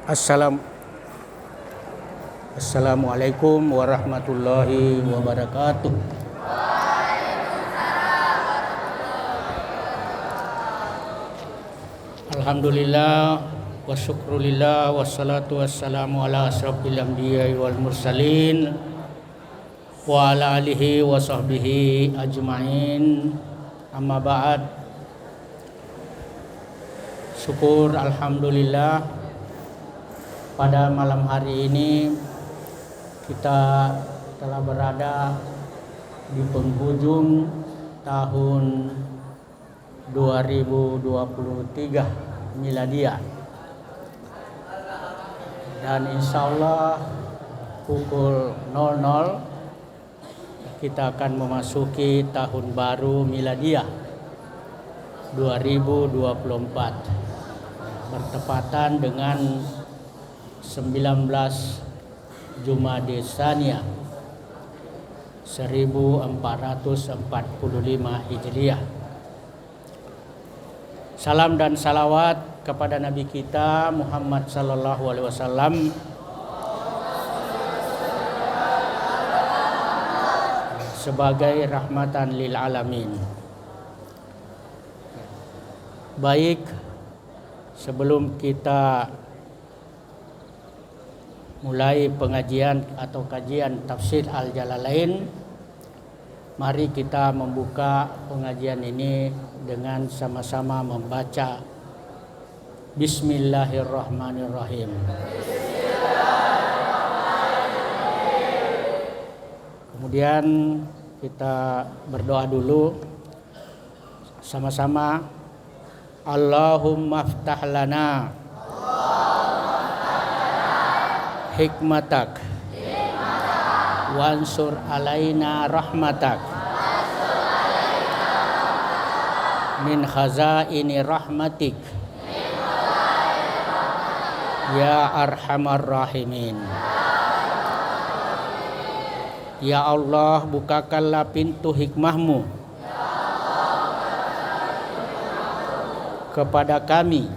Assalam, Assalamualaikum warahmatullahi wabarakatuh. Alhamdulillah wa syukrulillah wassalatu wassalamu ala asrafil anbiya'i wal mursalin wa ala alihi wa sahbihi ajma'in. Amma ba'd. Syukur alhamdulillah, pada malam hari ini kita telah berada di penghujung tahun 2023 miladiah, dan insya Allah pukul 00 kita akan memasuki tahun baru miladiah 2024 bertepatan dengan 19 Jumada Tsaniyah 1445 Hijriah. Salam dan salawat kepada Nabi kita Muhammad sallallahu alaihi wasallam, sebagai rahmatan lil alamin. Baik, sebelum kita mulai pengajian atau kajian tafsir Al-Jalalain, mari kita membuka pengajian ini dengan sama-sama membaca Bismillahirrahmanirrahim. Kemudian kita berdoa dulu sama-sama. Allahumma ftah lana hikmatak wansur alaina rahmatak min khazaini rahmatik ya arhamar rahimin. Ya Allah, bukakanlah pintu hikmahmu kepada kami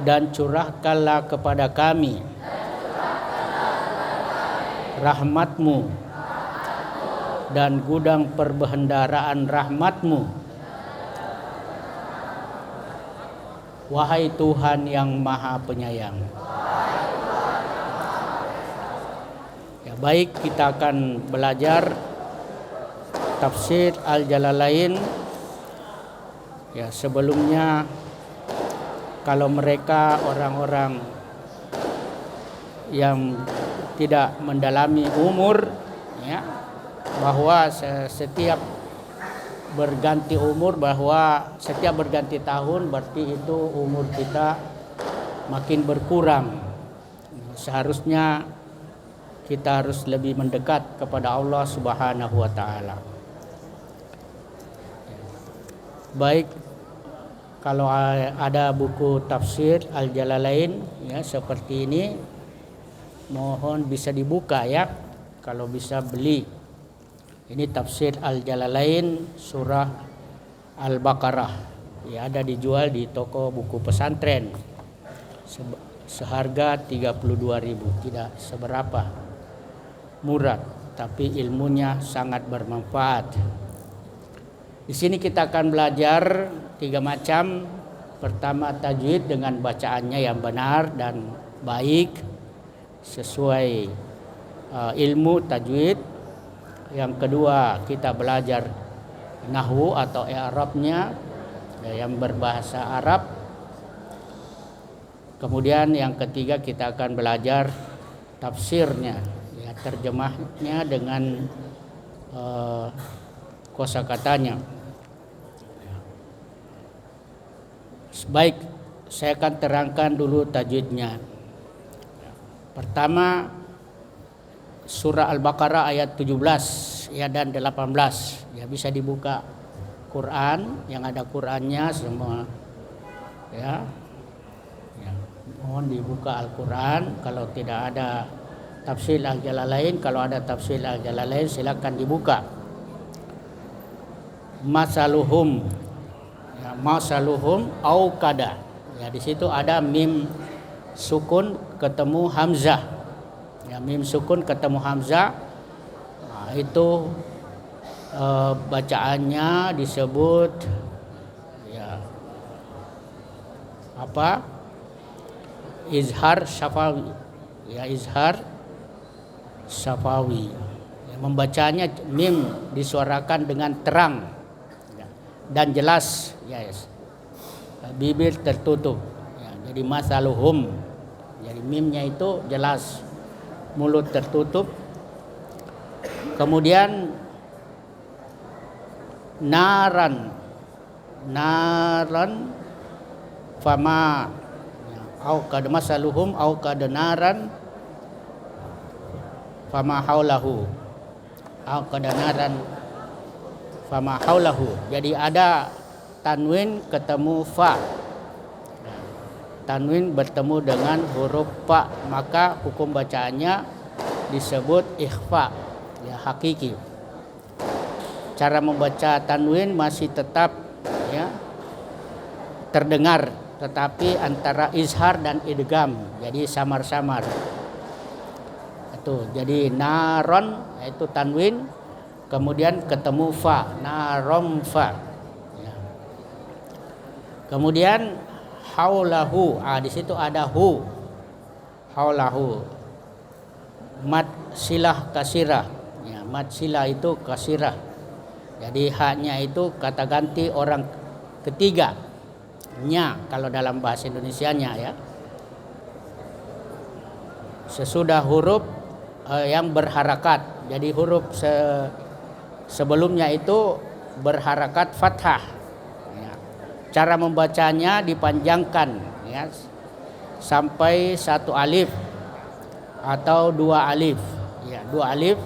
dan curahkanlah kepada kami rahmatmu dan gudang perbendaharaan rahmatmu. Wahai Tuhan yang Maha Penyayang. Ya, baik, kita akan belajar tafsir Al-Jalalain. Ya, sebelumnya kalau mereka orang-orang yang tidak mendalami umur, ya, bahwa setiap berganti umur, bahwa setiap berganti tahun berarti itu umur kita makin berkurang. Seharusnya kita harus lebih mendekat kepada Allah Subhanahu wa taala. Baik, kalau ada buku tafsir Al-Jalalain ya seperti ini, mohon bisa dibuka ya. Kalau bisa beli. Ini tafsir Al-Jalalain surah Al-Baqarah. Ya, ada dijual di toko buku pesantren. Seharga 32.000, tidak seberapa murah, tapi ilmunya sangat bermanfaat. Di sini kita akan belajar 3 macam. Pertama, tajwid dengan bacaannya yang benar dan baik sesuai ilmu tajwid. Yang kedua, kita belajar nahwu atau i'rabnya yang berbahasa Arab. Kemudian yang ketiga, kita akan belajar tafsirnya, ya, terjemahnya dengan kosakatanya. Baik, saya akan terangkan dulu tajwidnya. Pertama, surah Al-Baqarah ayat 17 ya dan 18. Ya, bisa dibuka Quran, yang ada Qurannya semua. Ya. Ya, mohon dibuka Al-Quran. Kalau tidak ada tafsir Al-Jalalain, kalau ada tafsir Al-Jalalain silakan dibuka. Masaluhum, ya, masaluhum au kada. Ya, di situ ada mim sukun ketemu hamzah. Ya, mim sukun ketemu hamzah. Nah, itu bacaannya disebut ya apa? Izhar syafawi. Ya, izhar syafawi. Ya, membacanya mim disuarakan dengan terang ya, dan jelas. Yes. Bibir tertutup. Ya, jadi masaluhum. Jadi mimnya itu jelas, mulut tertutup. Kemudian naran fama au kad masaluhum au kad naran fama haulahu au kad naran fama haulahu. Jadi ada tanwin ketemu fa. Tanwin bertemu dengan huruf fa, maka hukum bacaannya disebut ikhfa, ya hakiki. Cara membaca tanwin masih tetap ya terdengar, tetapi antara izhar dan idgham, jadi samar-samar. Itu jadi naron itu tanwin, kemudian ketemu fa, narom fa. Ya. Kemudian haulahu, di situ ada hu, haulahu, mad silah kasirah, ya, mad silah itu kasirah. Jadi haknya itu kata ganti orang ketiga, nya kalau dalam bahasa Indonesianya ya. Sesudah huruf yang berharakat. Jadi huruf sebelumnya itu berharakat fathah. Ya. Cara membacanya dipanjangkan ya, sampai 1 alif atau 2 alif. Ya, 2 alif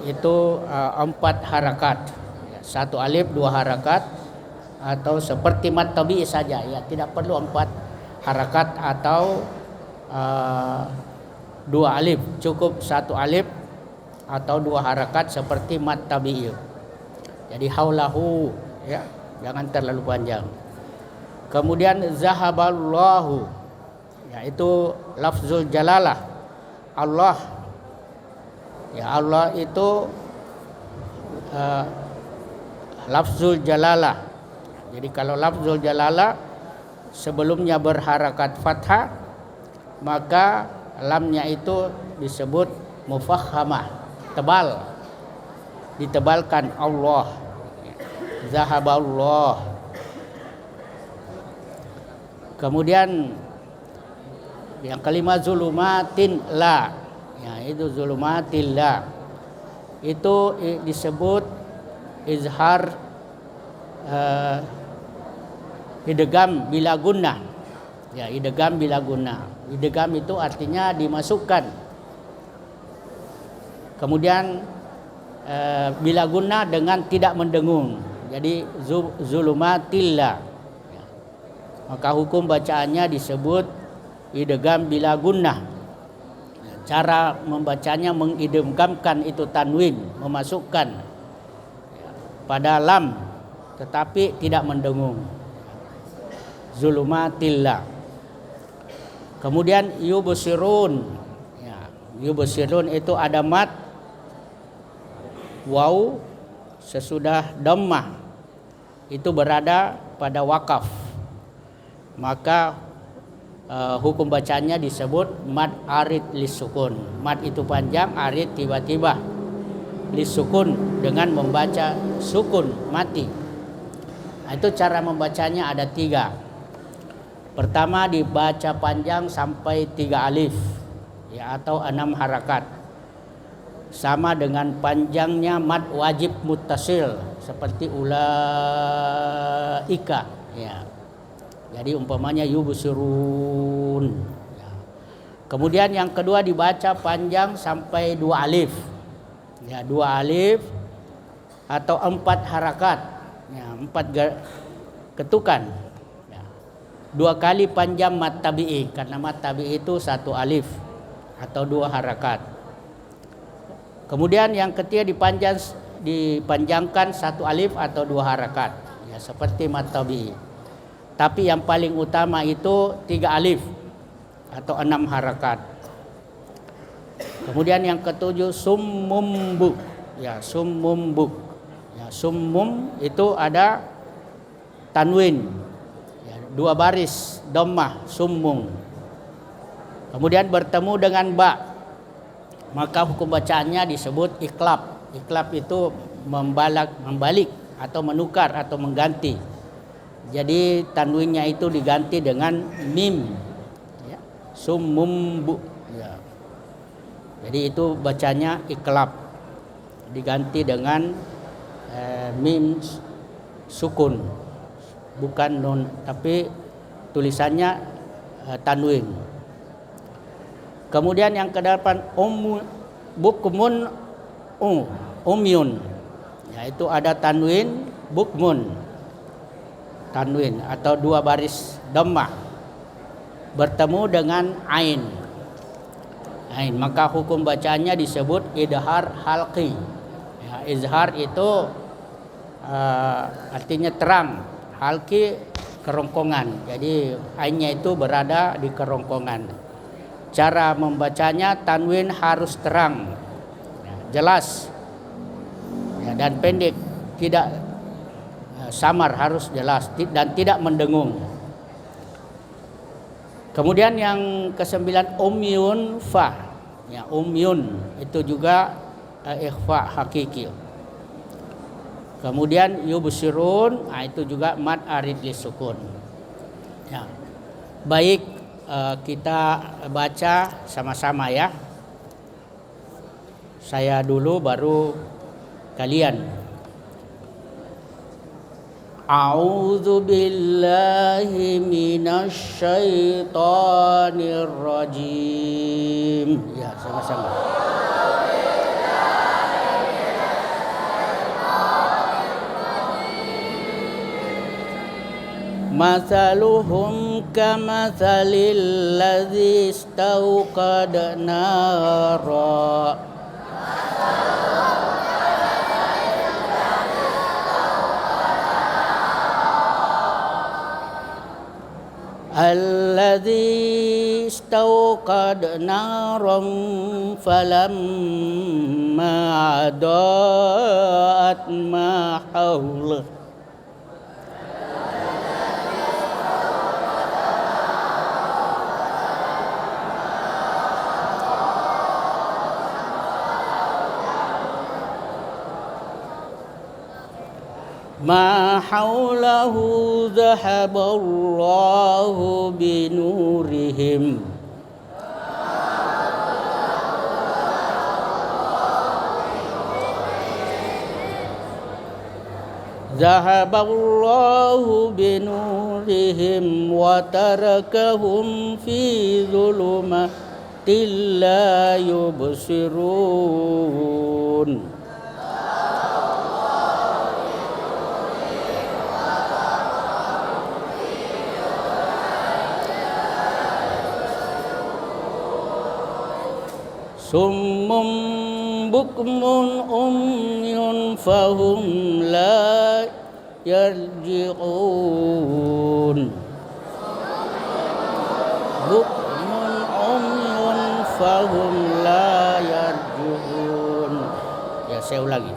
itu 4 harakat. 1 alif 2 harakat atau seperti mat tabi'i saja ya, tidak perlu 4 harakat atau 2 alif, cukup 1 alif atau 2 harakat seperti mat tabi'i. Jadi haulahu ya, jangan terlalu panjang. Kemudian zahaballahu, yaitu lafzul jalalah. Allah, ya Allah itu lafzul jalalah. Jadi kalau lafzul jalalah sebelumnya berharakat fathah, maka lamnya itu disebut mufakhamah, tebal, ditebalkan Allah. Zahaballah. Kemudian yang kelima zulumatin la, ya itu zulumatil la, itu disebut izhar idgham bila gunnah. Ya, idgham bila gunnah. Idgham itu artinya dimasukkan. Kemudian bila gunnah dengan tidak mendengung. Jadi zulumatillah. Ya. Maka hukum bacaannya disebut idgham bila gunnah. Ya, cara membacanya mengidghamkan itu tanwin, memasukkan ya, pada lam tetapi tidak mendengung. Zulumatillah. Kemudian yubsirun. Ya, yubsirun itu ada mat waw sesudah dhammah, itu berada pada wakaf. Maka hukum bacanya disebut mad arid lisukun. Mad itu panjang, arid tiba-tiba, lisukun dengan membaca sukun mati. Nah, itu cara membacanya ada 3. Pertama dibaca panjang sampai 3 alif ya, atau 6 harakat. Sama dengan panjangnya mad wajib muttasil seperti ulaika ya. Jadi umpamanya yubsirun ya. Kemudian yang kedua dibaca panjang sampai 2 alif. Ya, 2 alif atau 4 harakat. Ya, 4 ketukan. 2 kali panjang mat tabi'i, karena mat tabi'i itu 1 alif atau 2 harakat. Kemudian yang ketiga dipanjangkan 1 alif atau 2 harakat, ya seperti mat tabi'i. Tapi yang paling utama itu 3 alif. atau 6 harakat. Kemudian yang ketujuh summum. Ya, summum. Ya, summum itu ada tanwin. Ya, 2 baris dhammah summung. Kemudian bertemu dengan ba, maka hukum bacaannya disebut iqlab. Iqlab itu membalik atau menukar atau mengganti. Jadi tanwinnya itu diganti dengan mim. Ya, summum. Ya. Jadi itu bacanya iqlab, diganti dengan mim sukun, bukan nun, tapi tulisannya tanwin. Kemudian yang kedelapan bukmun umyun, yaitu ada tanwin bukmun, tanwin atau 2 baris dhammah bertemu dengan ain. Maka hukum bacaannya disebut idhar halqi. Ya, izhar itu artinya terang, halqi kerongkongan. Jadi ainnya itu berada di kerongkongan. Cara membacanya tanwin harus terang, jelas, ya, dan pendek, tidak samar, harus jelas dan tidak mendengung. Kemudian yang ke-9 umyun fa. Ya, umyun itu juga ikhfa hakiki. Kemudian yubsirun, itu juga mad arid lisukun. Ya. Baik, kita baca sama-sama ya. Saya dulu baru kalian. A'udzu billahi minasy syaithanir rajim. Ya, sama-sama. Mathaluhum kamathalil ladzi istauqada nara. Alladzi istauqad naram falamma adaat ma hawlah ma haulahu dhahaballahu binurihim wa tarakahum fi dhulumatil la yubsirun. Summum bukmun umyun fahum la yarji'un. Bukmun umyun fahum la yarji'un. Ya, saya ulangi.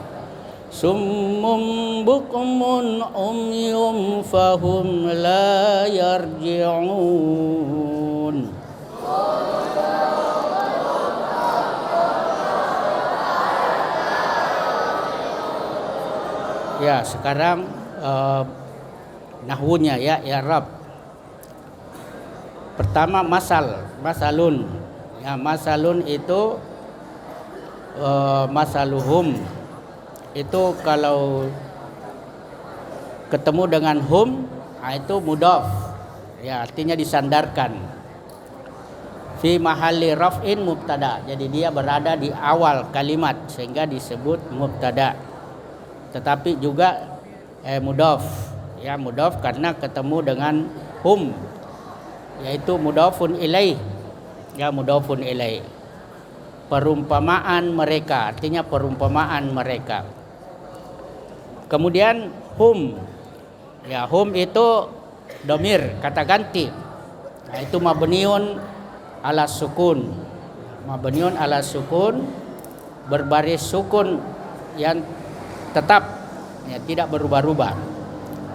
Summum bukmun umyun fahum la yarji'un. Ya, sekarang nahwunya ya, i'rab. Pertama masalun. Ya, masalun itu masaluhum. Itu kalau ketemu dengan hum, itu mudhaf. Ya, artinya disandarkan. Fi mahalli raf'in mubtada. Jadi dia berada di awal kalimat sehingga disebut mubtada. Tetapi juga mudhaf, ya, mudhaf karena ketemu dengan hum, yaitu mudhafun ilaih. Ya, mudhafun ilaih. Perumpamaan mereka, artinya perumpamaan mereka. Kemudian hum. Ya, hum itu domir, kata ganti. Nah, itu mabniun ala sukun. Mabniun ala sukun, berbaris sukun yang tetap, ya, tidak berubah-ubah.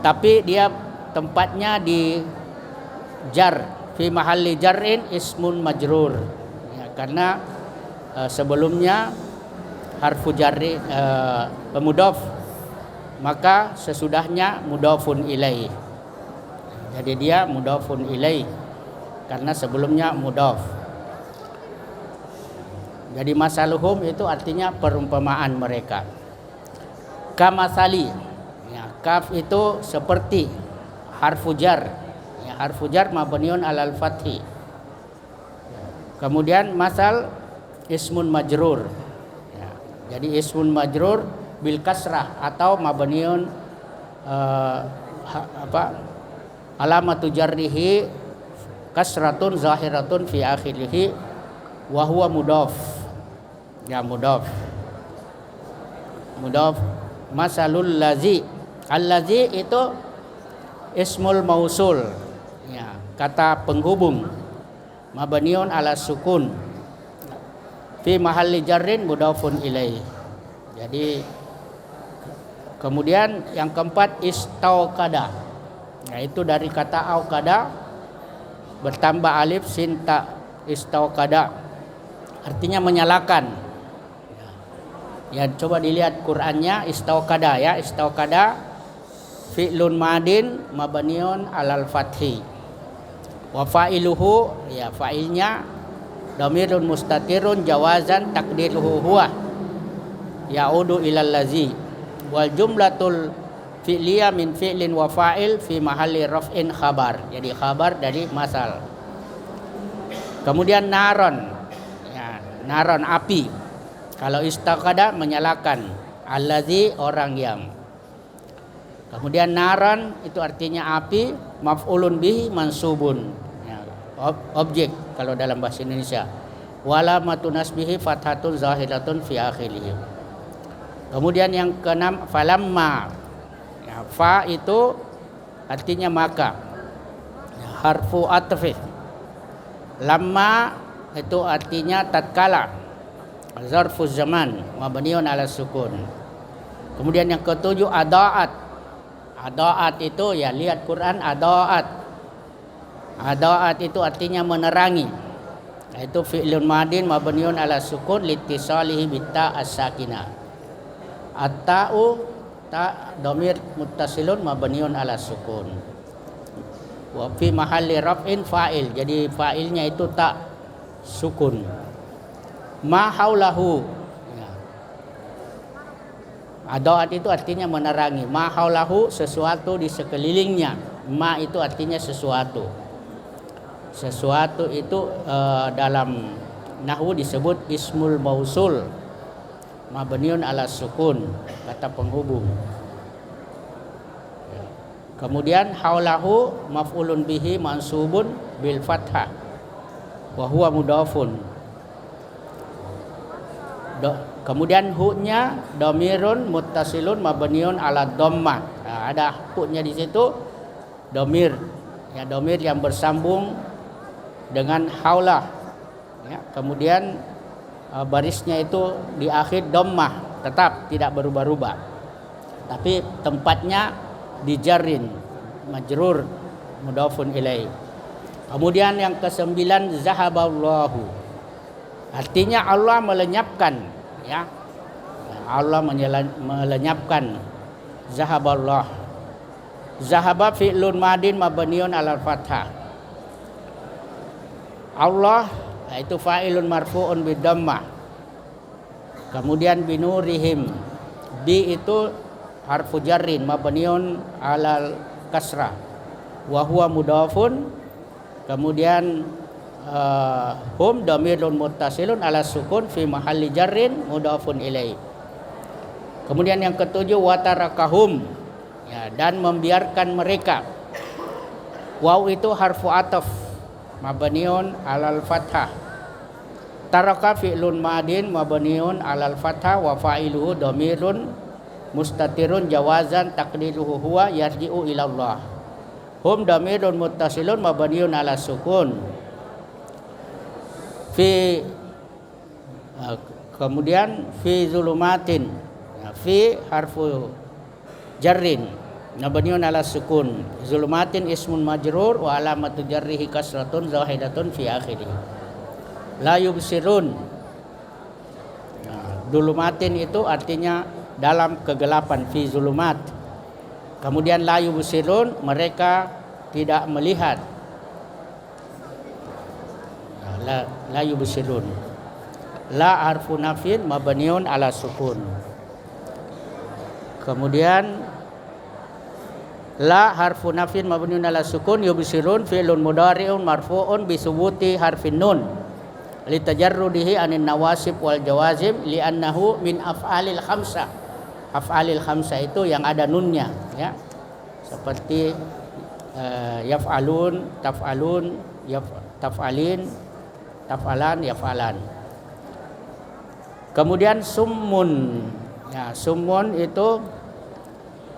Tapi dia tempatnya di jar, fi mahalli jarrin ismun majrur. Ya, karena sebelumnya harfu jarri mudhaf, maka sesudahnya mudhafun ilaih. Jadi dia mudhafun ilaih karena sebelumnya mudhaf. Jadi masaluhum itu artinya perumpamaan mereka. Kamasali, ya, kaf itu seperti harfu jar, ya, harfu jar mabniun alal fathi. Kemudian masal ismun majrur, ya, jadi ismun majrur bil kasrah atau mabniun alamatu jarrihi kasratun zahiratun fi akhirih wa huwa mudhaf. Ya, mudhaf. Masalul lazi, allazi itu ismul mausul, ya, kata penghubung, mabniun ala sukun fi mahalli jarrin mudhafun ilaih. Jadi kemudian yang keempat istauqada, yaitu dari kata auqada bertambah alif sin ta, istauqada artinya menyalakan. Ya, coba dilihat Qur'annya, istauqada, ya, istauqada fi'lun madin mabniun alal fathi. Wa fa'iluhu, ya, fa'ilnya dhamirun mustatirun jawazan takdiruhu huwa ya'udu ilal lazi. Wal jumlatul fi'liyah min fi'lin wa fa'il fi mahalli raf'in khabar. Jadi khabar dari masal. Kemudian naron, ya, naron api. Kalau istaqada menyalakan, allazi orang yang. Kemudian naran itu artinya api, maf'ulun bihi mansubun, ya, objek kalau dalam bahasa Indonesia. Wala matunasbihi fathatun zahiratun fi akhirih. Kemudian yang keenam falamma, ya, fa itu artinya maka, ya, harfu atfi. Lamma itu artinya tatkala, zarfuz zaman mabniun ala sukun. Kemudian yang ketujuh adaat. Adaat itu, ya, lihat Quran, adaat. Adaat itu artinya menerangi. Itu fi'lun madin mabniun ala sukun litisalihi bitta as-sakinah. At-ta'u ta dhamir muttasilun mabniun ala sukun. Wa fi mahalli raf'in fa'il. Jadi fa'ilnya itu ta sukun. Ma haulahu, ya. Adaat itu artinya menerangi. Ma haulahu sesuatu di sekelilingnya. Ma itu artinya sesuatu. Sesuatu itu dalam nahwu disebut ismul mausul mabniun ala sukun, kata penghubung. Ya. Kemudian haulahu maf'ulun bihi mansubun bil fathah wa huwa mudhafun. Kemudian hu-nya dhamirun muttasilun mabniun ala dhammah. Nah, ada hu-nya di situ, dhamir, ya, dhamir yang bersambung dengan haulah, ya. Kemudian barisnya itu di akhir dhammah, tetap tidak berubah-ubah. Tapi tempatnya di jarrin majrur mudhafun ilaih. Kemudian yang kesembilan zahaballahu. Artinya Allah melenyapkan, ya. Allah melenyapkan. Zahaballah. Zahaba fi'lun madin mabniun alal fathah. Allah itu fa'ilun marfu'un bidhammah. Kemudian binurihim. Bi itu harfu jarrin mabniun alal kasrah. Wa huwa mudhafun. Kemudian hum dhamirun muttasilun ala sukun fi mahalli jarrin mudhafun ilaih. Kemudian yang ketujuh watarakahum, ya, dan membiarkan mereka. Waw itu harfu ataf mabniun alal fathah. Taraka fi'lun madin mabniun alal fathah wa fa'iluhu dhamirun mustatirun jawazan taqdiruhu huwa yarji'u ila Allah. Hum dhamirun muttasilun mabniun ala sukun. fi kemudian fi zulumatin, fi harfu jarrin mabniun ala sukun, zulumatin ismun majrur wa alamatu jarrihi kasratun zahidatun fi akhirih. La yubsirun, zulumatin itu artinya dalam kegelapan, fi zulumat. Kemudian la yubsirun, mereka tidak melihat. La yubsirun. La harfu nafin mabniun ala sukun. Kemudian la harfu nafin mabniun ala sukun, yubsirun fi'lun mudhari'un marfu'un bi subuti harfin nun litajarrudihi anin nawasib wal jawazim li'annahu min af'alil khamsah. Af'alil khamsah itu yang ada nunnya, ya. Seperti yaf'alun, taf'alun, taf'alin, taf'alan, yaf'alan. Kemudian summun. Ya, summun itu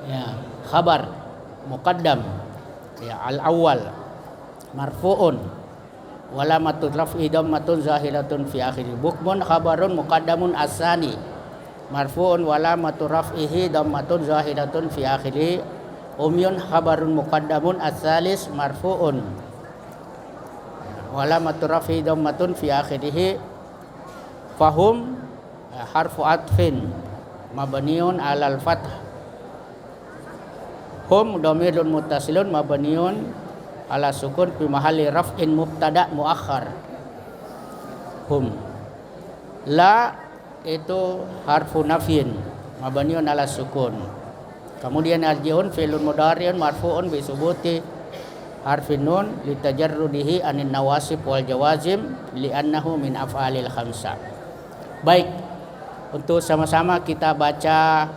ya khabar muqaddam, ya al-awwal marfu'un walamatul raf'i dhammatun zahiratun fi akhirih. Bukmun khabarun muqaddamun asani marfu'un walamatul raf'ihi dhammatun zahiratun fi akhirih. Umyun khabarun muqaddamun asalis marfu'un walamatul raf'i dhammatun fi akhirih. Fahum harfu atfin mabniun alal fath. Hum dhamirun muttasilun mabniun ala sukun fi mahalli raf'in mubtada muakhar. Hum. La itu harfu nafyin mabniun ala sukun. Kemudian arjiun fi'lun mudhari'un marfu'un bi subuti harfin nun litajarrudihi anin nawasib wal jawazim li'annahu min af'alil khamsah. Baik, untuk sama-sama kita baca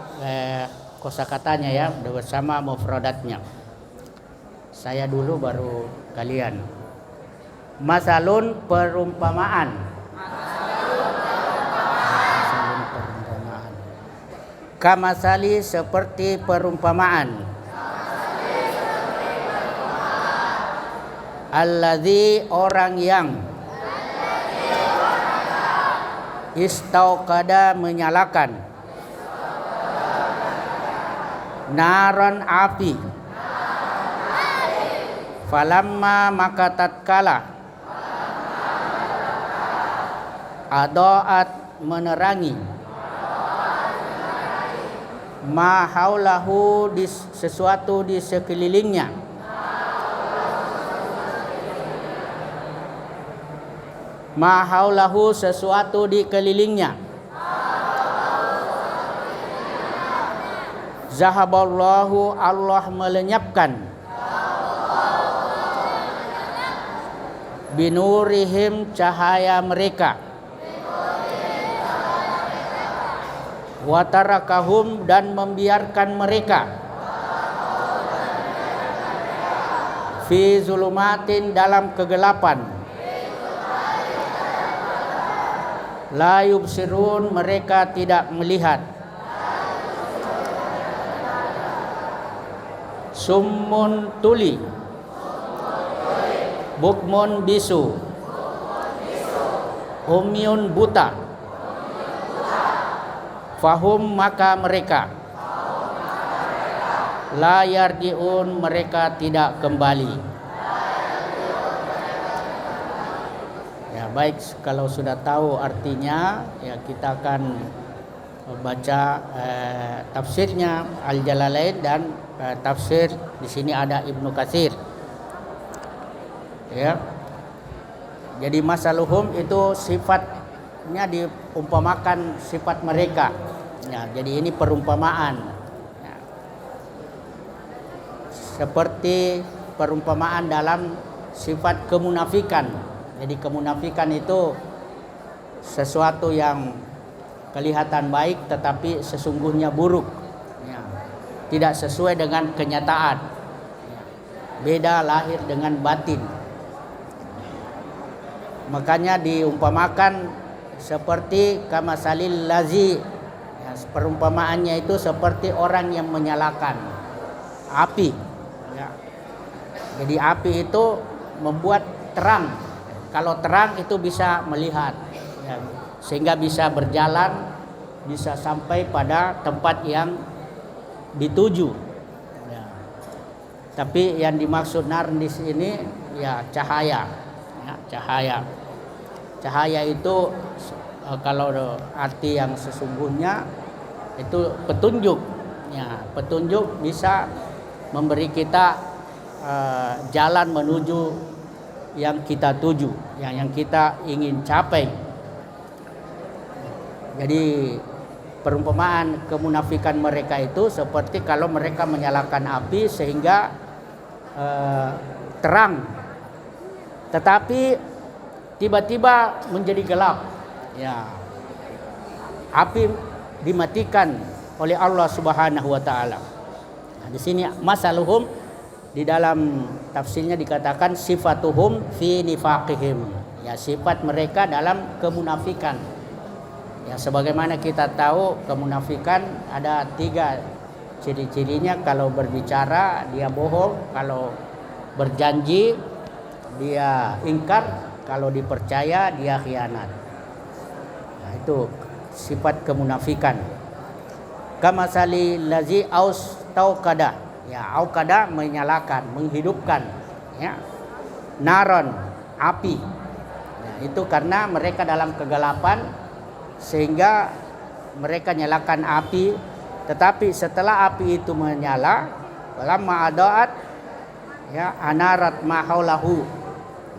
kosakatanya ya, bersama mufradatnya. Saya dulu baru kalian. Masalun perumpamaan. Masalun perumpamaan. Kamasali seperti perumpamaan. Alladzi orang yang istauqada menyalakan naron api falamma maka tatkala adoat menerangi ma haulahu di sesuatu di sekelilingnya ma haulahu sesuatu di kelilingnya zahaballahu Allah melenyapkan binurihim cahaya mereka watarakahum dan membiarkan mereka fi zulumatin dalam kegelapan la yubsirun mereka tidak melihat summun tuli bukmun bisu umyun buta fahum maka mereka la yarji'un mereka tidak kembali. Ya baik, kalau sudah tahu artinya ya kita akan baca tafsirnya Al-Jalalain dan tafsir di sini ada Ibnu Katsir. Ya. Jadi masaluhum itu sifatnya diumpamakan sifat mereka. Ya, jadi ini perumpamaan. Ya. Seperti perumpamaan dalam sifat kemunafikan. Jadi kemunafikan itu sesuatu yang kelihatan baik tetapi sesungguhnya buruk, ya. Tidak sesuai dengan kenyataan, ya. Beda lahir dengan batin. Makanya diumpamakan seperti kamasalil lazi, ya, perumpamaannya itu seperti orang yang menyalakan api, ya. Jadi api itu membuat terang Kalau terang itu bisa melihat, ya, sehingga bisa berjalan, bisa sampai pada tempat yang dituju. Ya. Tapi yang dimaksud nar di sini ya cahaya. Ya, cahaya. Cahaya itu kalau arti yang sesungguhnya itu petunjuk. Ya, petunjuk bisa memberi kita jalan menuju yang kita tuju, yang kita ingin capai. Jadi perumpamaan kemunafikan mereka itu seperti kalau mereka menyalakan api sehingga terang, tetapi tiba-tiba menjadi gelap. Ya, api dimatikan oleh Allah Subhanahu wa taala. Nah, di sini masaluhum di dalam tafsirnya dikatakan sifatuhum fi nifaqihim. Ya, sifat mereka dalam kemunafikan. Ya, sebagaimana kita tahu kemunafikan ada 3 ciri-cirinya. Kalau berbicara dia bohong, kalau berjanji dia ingkar, kalau dipercaya dia khianat. Nah, itu sifat kemunafikan. Kamasali lazi aus tauqada. Ya, auqada menyalakan, menghidupkan, ya. Naron, api. Ya, itu karena mereka dalam kegelapan sehingga mereka nyalakan api, tetapi setelah api itu menyala, lamma adaat ya anarat ma haulahu.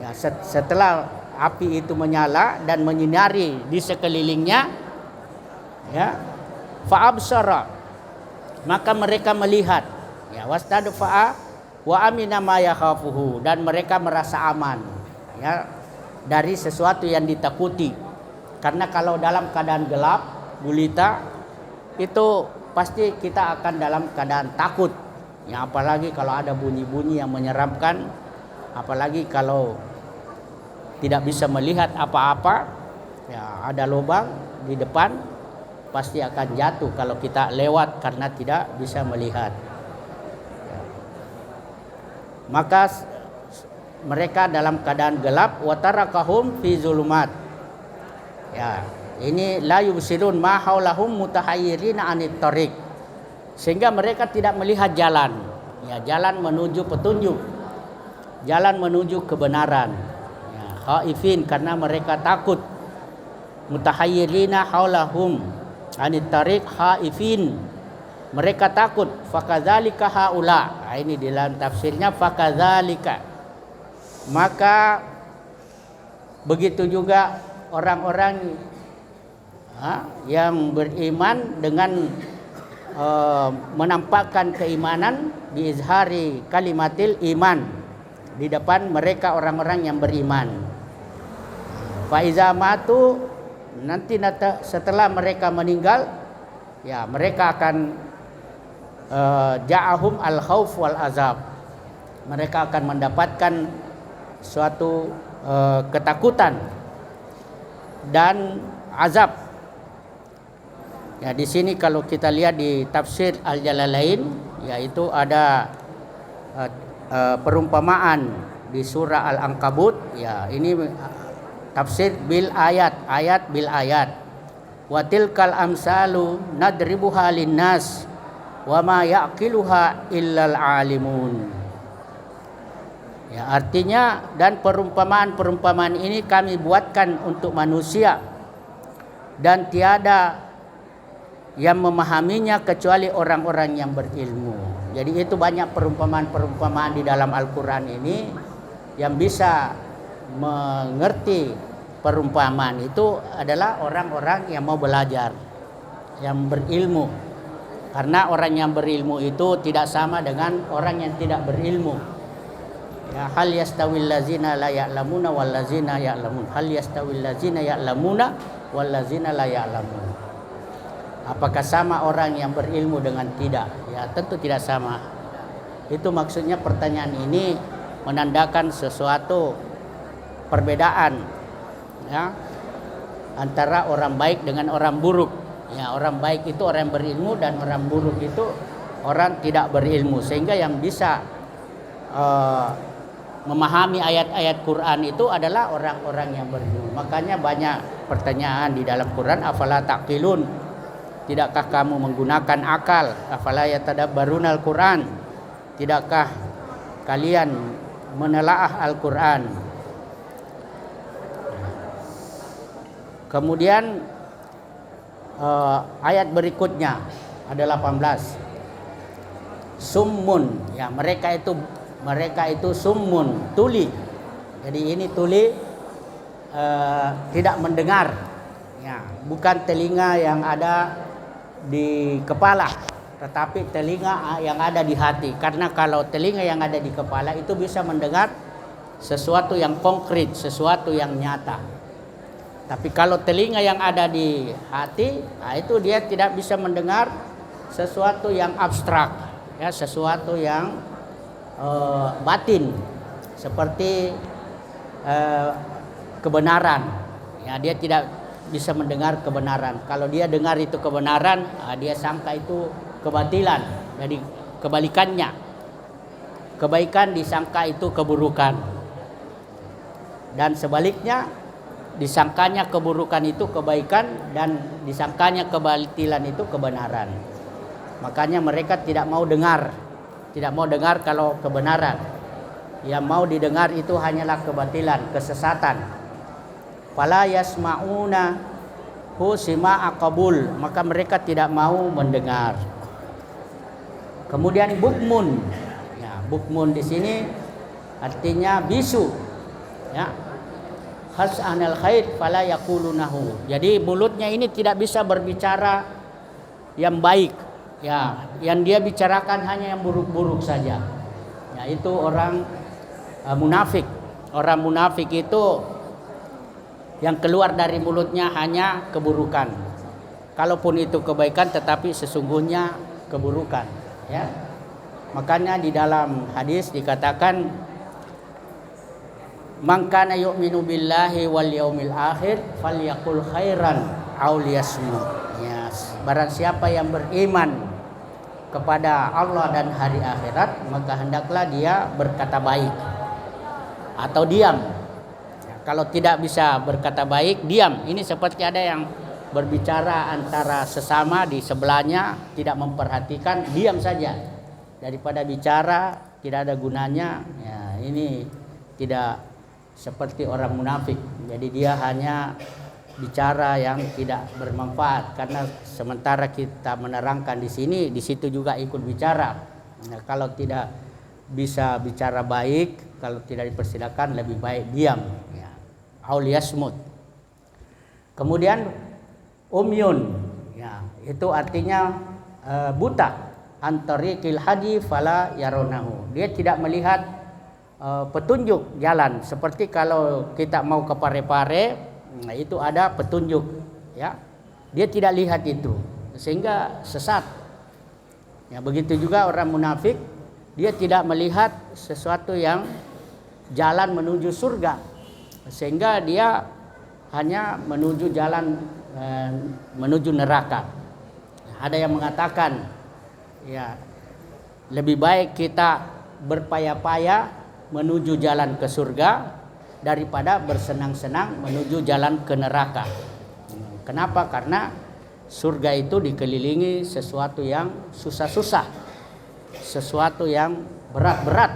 Ya, setelah api itu menyala dan menyinari di sekelilingnya, ya, fa'absara, maka mereka melihat, ya, wastadfa'a wa amina ma yakhafuhu, dan mereka merasa aman, ya, dari sesuatu yang ditakuti. Karena kalau dalam keadaan gelap gulita itu pasti kita akan dalam keadaan takut, ya, apalagi kalau ada bunyi-bunyi yang menyeramkan, apalagi kalau tidak bisa melihat apa-apa, ya, ada lubang di depan, pasti akan jatuh kalau kita lewat karena tidak bisa melihat. Maka mereka dalam keadaan gelap, watarakahum fi zulumat. Ya, ini la yubsirun ma haulahum mutahayyirina anit tariq. Sehingga mereka tidak melihat jalan. Ya, jalan menuju petunjuk. Jalan menuju kebenaran. Ya, khaifin karena mereka takut. Mutahayyirina haulahum anit tariq khaifin. Mereka takut. Fakadzalika haula. Nah, ini di dalam tafsirnya fakadzalika. Maka begitu juga orang-orang yang beriman dengan menampakkan keimanan biizhari kalimatil iman di depan mereka orang-orang yang beriman. Faiza matu, nanti setelah mereka meninggal, ya, mereka akan ja'ahum al khauf wal azab. Mereka akan mendapatkan suatu ketakutan dan azab. Ya, di sini kalau kita lihat di tafsir Al-Jalalain, yaitu ada perumpamaan di surah Al-Ankabut. Ya, ini tafsir bil ayat, ayat bil ayat. Wa tilkal amsalu nadribuha linnas wa ma yaqiluha illal alimun. Ya, artinya dan perumpamaan-perumpamaan ini kami buatkan untuk manusia dan tiada yang memahaminya kecuali orang-orang yang berilmu. Jadi itu banyak perumpamaan-perumpamaan di dalam Al-Quran ini yang bisa mengerti perumpamaan itu adalah orang-orang yang mau belajar, yang berilmu. Karena orang yang berilmu itu tidak sama dengan orang yang tidak berilmu. Ya, hal yastawil ladzina la ya'lamuna wal ladzina ya'lamun. Hal yastawil ladzina ya'lamuna wal ladzina la ya'lamun. Apakah sama orang yang berilmu dengan tidak? Ya, tentu tidak sama. Itu maksudnya pertanyaan ini menandakan sesuatu perbedaan, ya, antara orang baik dengan orang buruk. Ya, orang baik itu orang yang berilmu dan orang buruk itu orang tidak berilmu. Sehingga yang bisa memahami ayat-ayat Quran itu adalah orang-orang yang berilmu. Makanya banyak pertanyaan di dalam Quran, afala taqilun, tidakkah kamu menggunakan akal? Afala yatadabbarunal Quran, tidakkah kalian menelaah Al-Quran? Kemudian ayat berikutnya ada 18. Summun, ya mereka itu summun, tuli. Jadi ini tuli, tidak mendengar, ya bukan telinga yang ada di kepala, tetapi telinga yang ada di hati. Karena kalau telinga yang ada di kepala itu bisa mendengar sesuatu yang konkret, sesuatu yang nyata. Tapi kalau telinga yang ada di hati, itu dia tidak bisa mendengar sesuatu yang abstrak, ya sesuatu yang batin, seperti kebenaran. Ya, dia tidak bisa mendengar kebenaran. Kalau dia dengar itu kebenaran, dia sangka itu kebatilan. Jadi kebalikannya, kebaikan disangka itu keburukan, dan sebaliknya disangkanya keburukan itu kebaikan, dan disangkanya kebatilan itu kebenaran. Makanya mereka tidak mau dengar kalau kebenaran. Yang mau didengar itu hanyalah kebatilan, kesesatan. Fala yasma'una hu sima'a qabul, maka mereka tidak mau mendengar. Kemudian bukmun. Ya, bukmun di sini artinya bisu. Ya. Has'anal khair fala yaqulunahu. Jadi mulutnya ini tidak bisa berbicara yang baik. Ya, yang dia bicarakan hanya yang buruk-buruk saja. Ya, itu orang munafik. Orang munafik itu yang keluar dari mulutnya hanya keburukan. Kalaupun itu kebaikan, tetapi sesungguhnya keburukan. Ya, makanya di dalam hadis dikatakan, man kana yu'minu billahi wal yaumil akhir falyaqul khairan aw liyasmut. Ya, barang siapa yang beriman kepada Allah dan hari akhirat, maka hendaklah dia berkata baik atau diam. Ya, kalau tidak bisa berkata baik, diam. Ini seperti ada yang berbicara antara sesama di sebelahnya, tidak memperhatikan, diam saja. Daripada bicara tidak ada gunanya. Ya, ini tidak seperti orang munafik. Jadi dia hanya bicara yang tidak bermanfaat, karena sementara kita menerangkan di sini, di situ juga ikut bicara. Nah, kalau tidak bisa bicara baik, kalau tidak dipersilakan, lebih baik diam. Ya. Auliyasmut. Kemudian umyun, ya itu artinya buta. Antariqil hadi fala yaronahu. Dia tidak melihat petunjuk jalan. Seperti kalau kita mau ke Parepare, nah itu ada petunjuk, ya dia tidak lihat itu, sehingga sesat. Ya, begitu juga orang munafik, dia tidak melihat sesuatu yang jalan menuju surga, sehingga dia hanya menuju jalan menuju neraka. Ada yang mengatakan, ya lebih baik kita berpaya-paya menuju jalan ke surga daripada bersenang-senang menuju jalan ke neraka. Kenapa? Karena surga itu dikelilingi sesuatu yang susah-susah, sesuatu yang berat-berat.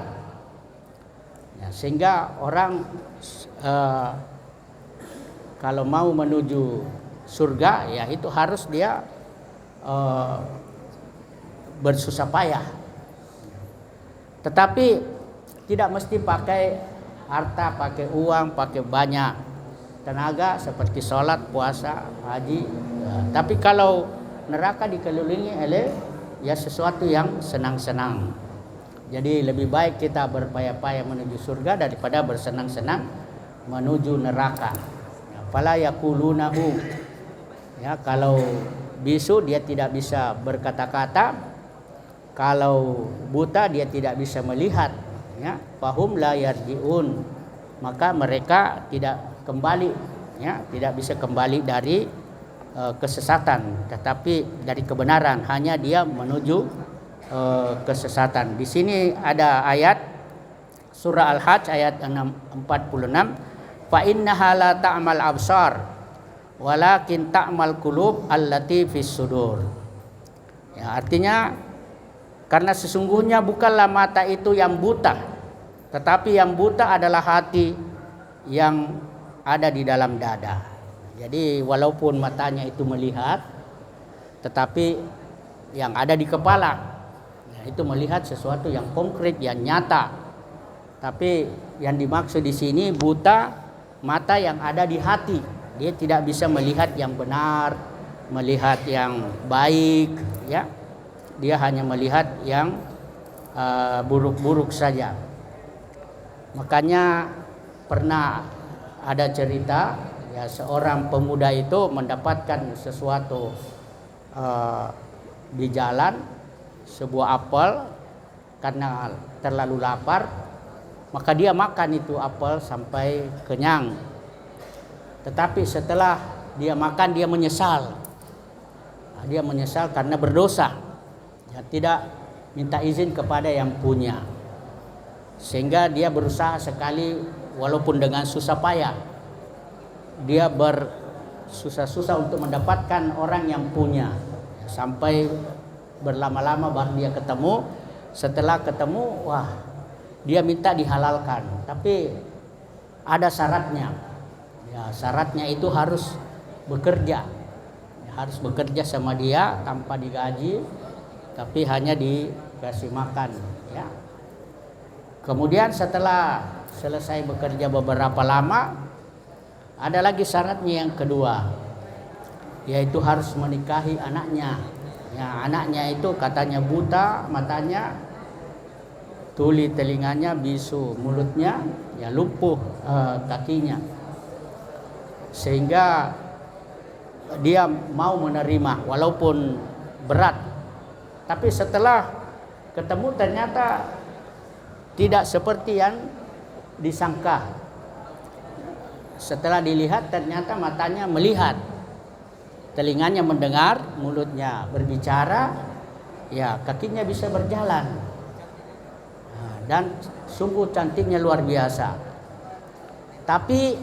Ya, sehingga orang kalau mau menuju surga, ya itu harus dia bersusah payah. Tetapi tidak mesti pakai harta, pakai uang, pakai banyak tenaga seperti sholat, puasa, haji. Tapi kalau neraka dikelilingi oleh ya sesuatu yang senang-senang. Jadi lebih baik kita berpaya-paya menuju surga daripada bersenang-senang menuju neraka. Fala yaqulunahu. Ya, kalau bisu dia tidak bisa berkata-kata, kalau buta dia tidak bisa melihat. Ya, fahum la yarjiun, maka mereka tidak kembali, ya tidak bisa kembali dari kesesatan, tetapi dari kebenaran, hanya dia menuju kesesatan. Di sini ada ayat surah Al-Hajj ayat 46, fa innaha la ta'mal absar walakin ta'mal qulub allati fis sudur. Ya, artinya karena sesungguhnya bukanlah mata itu yang buta, tetapi yang buta adalah hati yang ada di dalam dada. Jadi walaupun matanya itu melihat, tetapi yang ada di kepala, ya, itu melihat sesuatu yang konkret, yang nyata. Tapi yang dimaksud di sini buta mata yang ada di hati. Dia tidak bisa melihat yang benar, melihat yang baik, ya. Dia hanya melihat yang buruk-buruk saja. Makanya pernah ada cerita, ya, seorang pemuda itu mendapatkan sesuatu di jalan, sebuah apel, karena terlalu lapar, maka dia makan itu apel sampai kenyang. Tetapi setelah dia makan, dia menyesal. Dia menyesal karena berdosa. Ya, tidak minta izin kepada yang punya, sehingga dia berusaha sekali walaupun dengan susah payah, dia bersusah-susah untuk mendapatkan orang yang punya, sampai berlama-lama baru dia ketemu. Setelah ketemu, wah, dia minta dihalalkan, tapi ada syaratnya. Ya, syaratnya itu harus bekerja, harus bekerja sama dia tanpa digaji, tapi hanya dikasih makan, ya. Kemudian setelah selesai bekerja beberapa lama, ada lagi syaratnya yang kedua, yaitu harus menikahi anaknya. Ya, anaknya itu katanya buta matanya, tuli telinganya, bisu mulutnya, ya, lumpuh kakinya, sehingga dia mau menerima walaupun berat. Tapi setelah ketemu ternyata tidak seperti yang disangka. Setelah dilihat ternyata matanya melihat, telinganya mendengar, mulutnya berbicara, ya, kakinya bisa berjalan. Dan sungguh cantiknya luar biasa. Tapi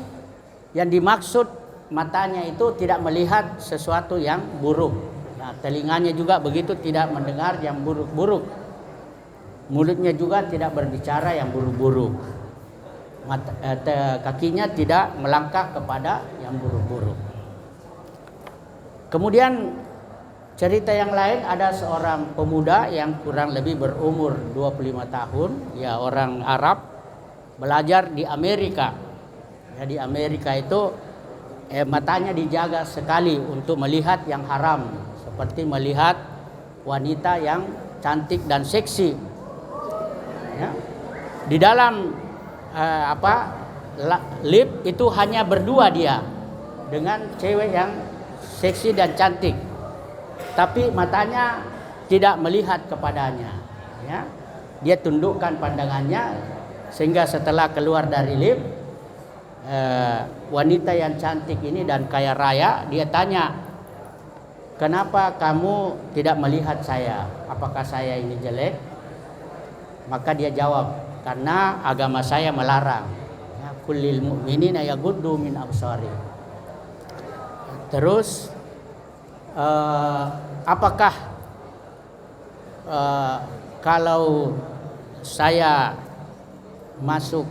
yang dimaksud matanya itu tidak melihat sesuatu yang buruk. Nah, telinganya juga begitu, tidak mendengar yang buruk-buruk. Mulutnya juga tidak berbicara yang buruk-buruk. Kakinya tidak melangkah kepada yang buruk-buruk. Kemudian cerita yang lain, ada seorang pemuda yang kurang lebih berumur 25 tahun, ya, orang Arab, belajar di Amerika. Ya, di Amerika itu matanya dijaga sekali untuk melihat yang haram, seperti melihat wanita yang cantik dan seksi. Ya. Di dalam lift itu hanya berdua dia dengan cewek yang seksi dan cantik, tapi matanya tidak melihat kepadanya. Ya. Dia tundukkan pandangannya, sehingga setelah keluar dari lift, wanita yang cantik ini dan kaya raya, dia tanya, kenapa kamu tidak melihat saya? Apakah saya ini jelek? Maka dia jawab, karena agama saya melarang. Ya, kullil mu'minina yaghuddu min absari. Terus apakah kalau saya masuk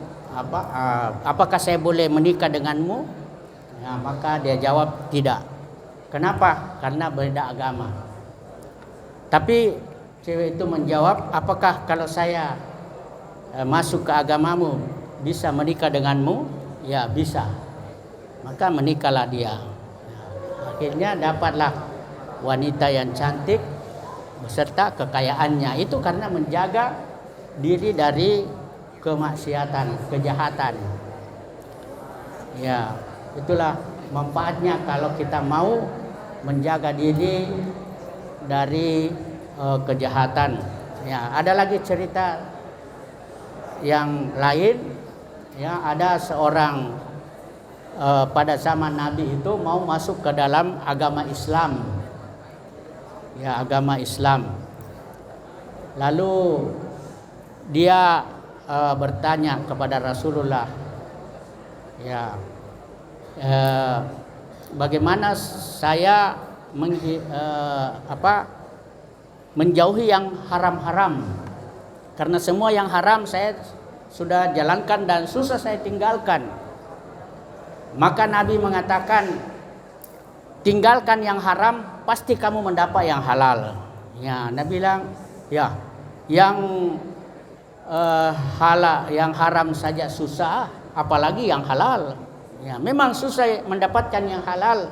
apakah saya boleh menikah denganmu? Ya, maka dia jawab tidak. Kenapa? Karena beda agama. Tapi cewek itu menjawab, apakah kalau saya masuk ke agamamu bisa menikah denganmu? Ya, bisa. Maka menikahlah dia. Akhirnya dapatlah wanita yang cantik beserta kekayaannya. Itu karena menjaga diri dari kemaksiatan, kejahatan. Ya, itulah manfaatnya kalau kita mau menjaga diri dari kejahatan. Ya, ada lagi cerita yang lain. Ya, ada seorang pada zaman Nabi itu mau masuk ke dalam agama Islam. Ya, agama Islam. Lalu dia bertanya kepada Rasulullah, ya, bagaimana saya menjauhi yang haram-haram, karena semua yang haram saya sudah jalankan dan susah saya tinggalkan. Maka Nabi mengatakan, tinggalkan yang haram, pasti kamu mendapat yang halal. Ya, Nabi bilang, ya, yang yang haram saja susah, apalagi yang halal. Ya, memang susah mendapatkan yang halal.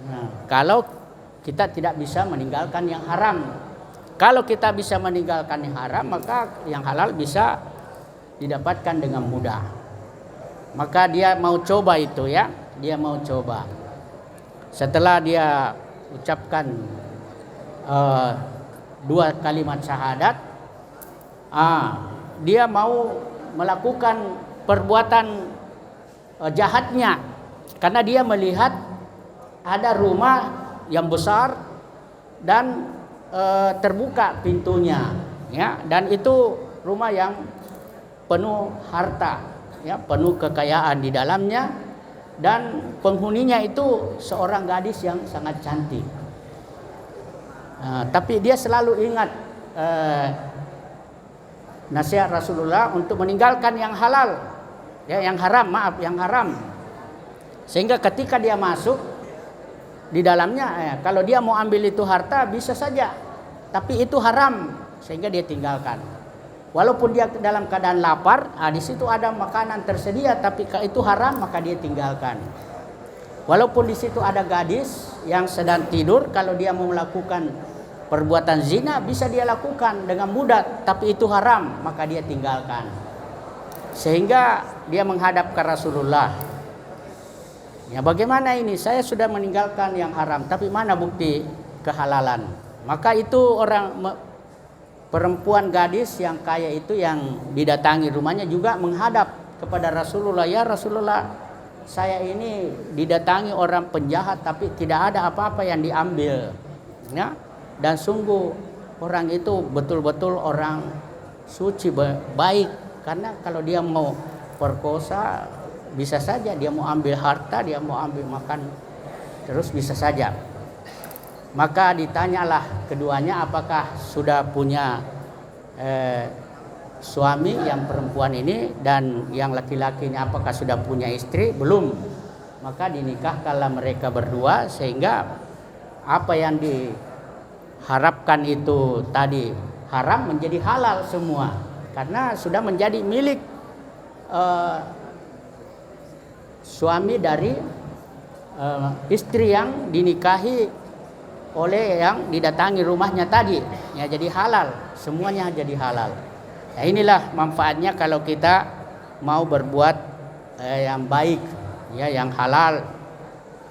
Nah, kalau kita tidak bisa meninggalkan yang haram. Kalau kita bisa meninggalkan yang haram, maka yang halal bisa didapatkan dengan mudah. Maka dia mau coba itu, ya, dia mau coba. Setelah dia ucapkan 2 kalimat syahadat, dia mau melakukan perbuatan jahatnya, karena dia melihat ada rumah yang besar dan terbuka pintunya, ya, dan itu rumah yang penuh harta, ya, penuh kekayaan di dalamnya, dan penghuninya itu seorang gadis yang sangat cantik. Tapi dia selalu ingat nasihat Rasulullah untuk meninggalkan yang halal, ya, yang haram. Sehingga ketika dia masuk di dalamnya, kalau dia mau ambil itu harta bisa saja, tapi itu haram, sehingga dia tinggalkan. Walaupun dia dalam keadaan lapar, di situ ada makanan tersedia, tapi itu haram, maka dia tinggalkan. Walaupun di situ ada gadis yang sedang tidur, kalau dia mau melakukan perbuatan zina bisa dia lakukan dengan mudah, tapi itu haram, maka dia tinggalkan. Sehingga dia menghadap ke Rasulullah. Ya, bagaimana ini? Saya sudah meninggalkan yang haram, tapi mana bukti kehalalan? Maka itu perempuan gadis yang kaya itu yang didatangi rumahnya juga menghadap kepada Rasulullah. Ya Rasulullah, saya ini didatangi orang penjahat, tapi tidak ada apa-apa yang diambil, ya. Dan sungguh orang itu betul-betul orang suci, baik. Karena kalau dia mau perkosa, bisa saja dia mau ambil harta, dia mau ambil makan, terus bisa saja. Maka ditanyalah keduanya apakah sudah punya suami yang perempuan ini, dan yang laki-laki ini apakah sudah punya istri, belum. Maka dinikahkanlah mereka berdua, sehingga apa yang diharapkan itu tadi haram menjadi halal semua, karena sudah menjadi milik suami dari istri yang dinikahi oleh yang didatangi rumahnya tadi, ya, jadi halal, semuanya jadi halal. Nah, inilah manfaatnya kalau kita mau berbuat yang baik, ya, yang halal,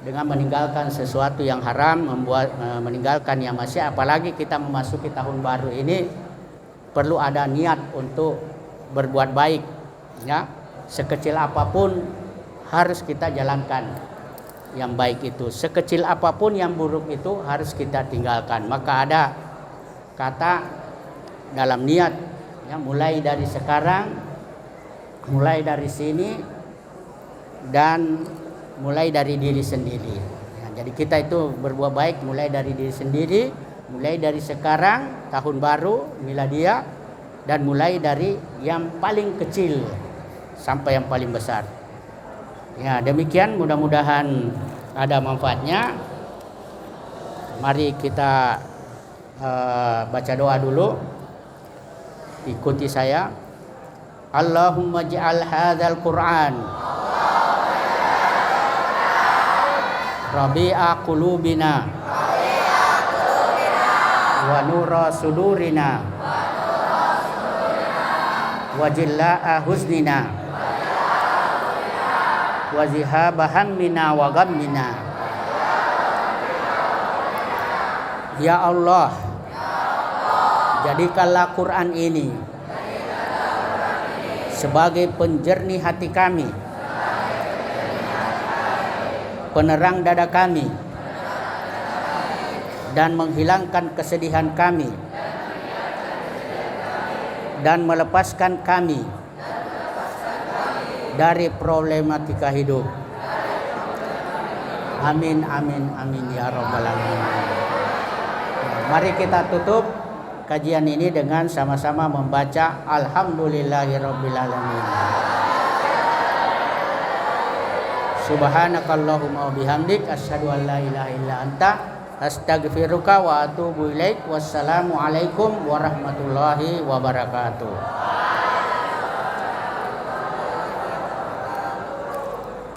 dengan meninggalkan sesuatu yang haram, meninggalkan yang maksiat. Apalagi kita memasuki tahun baru ini, perlu ada niat untuk berbuat baik, ya, sekecil apapun harus kita jalankan yang baik itu. Sekecil apapun yang buruk itu harus kita tinggalkan. Maka ada kata dalam niat, ya, mulai dari sekarang, mulai dari sini, dan mulai dari diri sendiri. Ya, jadi kita itu berbuat baik mulai dari diri sendiri, mulai dari sekarang, tahun baru, miladiah, dan mulai dari yang paling kecil sampai yang paling besar. Ya, demikian, mudah-mudahan ada manfaatnya. Mari kita baca doa dulu. Ikuti saya. Allahumma ja'al hadzal Qur'an rabi'a qulubina wa nura sudurina wa jilla'a huznina wa zihaba hammina wa ghammina. Ya Allah, jadikanlah Quran ini sebagai penjernih hati kami, penerang dada kami, dan menghilangkan kesedihan kami, dan melepaskan kami dari problematika hidup. Amin, amin, amin ya rabbal alamin. Mari kita tutup kajian ini dengan sama-sama membaca Alhamdulillahirabbil alamin. Subhanakallahumma wa bihamdik asyhadu an la ilaha illa anta astaghfiruka wa atubu ilaik. Wassalamu alaikum warahmatullahi wabarakatuh.